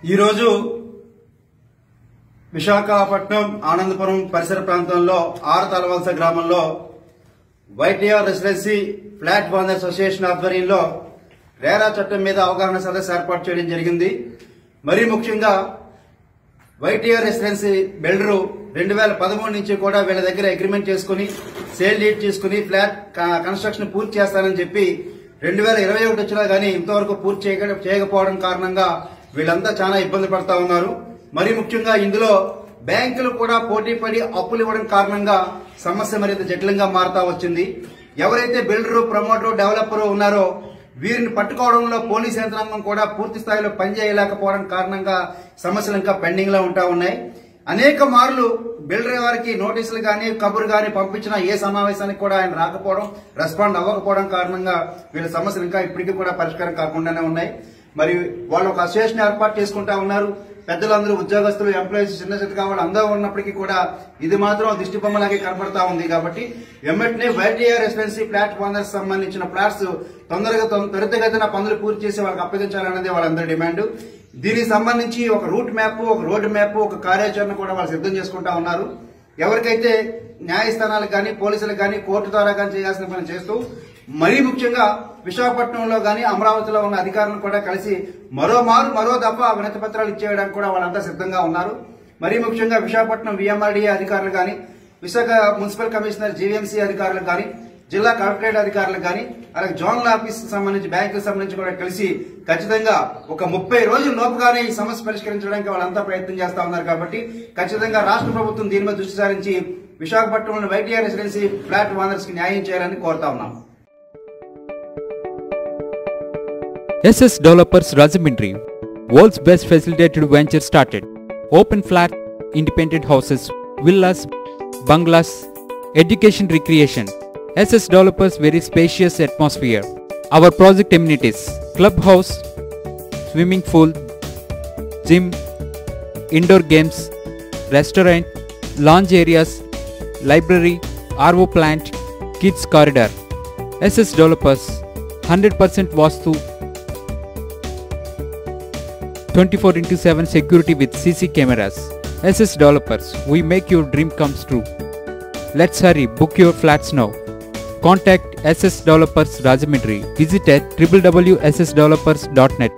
ఈరోజు విశాఖపట్నం ఆనందపురం పరిసర ప్రాంతంలో ఆరతలవలస గ్రామంలో YTR residency flat owners association ఆధ్వర్యంలో రేరా చట్టం మీద అవగాహన సదస్సు ఏర్పాటు చేయడం జరిగింది. మరీ ముఖ్యంగా వైటీఆర్ రెసిడెన్సీ బిల్డరు 2013 నుంచి కూడా వీళ్ళ దగ్గర అగ్రిమెంట్ చేసుకుని సేల్ డీడ్ తీసుకుని ఫ్లాట్ కన్స్ట్రక్షన్ పూర్తి చేస్తానని చెప్పి 2021 వచ్చినా గానీ ఇంతవరకు పూర్తి చేయకపోవడం కారణంగా వీళ్ళంతా చాలా ఇబ్బంది పడతా ఉన్నారు. మరీ ముఖ్యంగా ఇందులో బ్యాంకులు కూడా పోటీ పడి అప్పులు ఇవ్వడం కారణంగా సమస్య మరింత జటిలంగా మారుతా వచ్చింది. ఎవరైతే బిల్డరు, ప్రమోటరు, డెవలపరు ఉన్నారో వీరిని పట్టుకోవడంలో పోలీస్ యంత్రాంగం కూడా పూర్తి స్థాయిలో పనిచేయలేకపోవడం కారణంగా సమస్యలు ఇంకా పెండింగ్ లో ఉంటా ఉన్నాయి. అనేక మార్లు బిల్డర్ వారికి నోటీసులు గానీ కబురు గానీ పంపించిన ఏ సమావేశానికి కూడా ఆయన రాకపోవడం, రెస్పాండ్ అవ్వకపోవడం కారణంగా వీళ్ళ సమస్యలు ఇంకా ఇప్పటికీ కూడా పరిష్కారం కాకుండానే ఉన్నాయి. మరి వాళ్ళు ఒక అసోసియేషన్ ఏర్పాటు చేసుకుంటా ఉన్నారు. పెద్దలందరూ ఉద్యోగస్తులు, ఎంప్లాయీస్, చిన్న చిన్నగా వాళ్ళు అందరూ ఉన్నప్పటికీ కూడా ఇది మాత్రం దిష్టి బొమ్మలాగే కనబడతా ఉంది. కాబట్టి వెంటనే వైటీఆర్ రెసిడెన్సీ ఫ్లాట్ ఓనర్స్ సంబంధించిన ఫ్లాట్స్ త్వరితగతిన పనులు పూర్తి చేసి వాళ్ళకి అప్పగించాలన్నది వాళ్ళందరి డిమాండ్. దీనికి సంబంధించి ఒక రూట్ మ్యాప్, ఒక రోడ్ మ్యాప్, ఒక కార్యాచరణ కూడా వాళ్ళు సిద్ధం చేసుకుంటా ఉన్నారు. ఎవరికైతే న్యాయస్థానాలకు కానీ, పోలీసులకు కానీ, కోర్టు ద్వారా కానీ చేయాల్సిన పని చేస్తూ, మరీ ముఖ్యంగా విశాఖపట్నంలో గానీ అమరావతిలో ఉన్న అధికారులను కూడా కలిసి మరో దఫా వినతి పత్రాలు ఇచ్చేయడానికి కూడా వాళ్ళంతా సిద్ధంగా ఉన్నారు. మరీ ముఖ్యంగా విశాఖపట్నం విఎంఆర్డీఏ అధికారులు గానీ, విశాఖ మున్సిపల్ కమిషనర్ జీవీఎంసీ అధికారులకు గానీ, జిల్లా కలెక్టరేట్ అధికారులకు గానీ, అలాగే జోనల్ ఆఫీస్ సంబంధించి, బ్యాంకులకు సంబంధించి కూడా కలిసి ఖచ్చితంగా ఒక 30 రోజుల లోపుగానే ఈ సమస్య పరిష్కరించడానికి వాళ్ళంతా ప్రయత్నం చేస్తా ఉన్నారు. కాబట్టి ఖచ్చితంగా రాష్ట్ర ప్రభుత్వం దీని మీద దృష్టి సారించి విశాఖపట్నంలోని వైటీఆర్ రెసిడెన్సీ ఫ్లాట్ ఓనర్స్ కి న్యాయం చేయాలని కోరుతా ఉన్నాం. SS Developers Rajahmundry, world's best facilitated venture started. Open flat, independent houses, villas, bungalows, education recreation. SS Developers very spacious atmosphere. Our project amenities: clubhouse, swimming pool, gym, indoor games, restaurant, lounge areas, library, RO plant, kids corridor. SS Developers 100% Vastu, 24/7 security with CC cameras. SS Developers, we make your dream comes true. Let's hurry, book your flats now. Contact SS Developers Rajahmundry. Visit at www.ssdevelopers.net.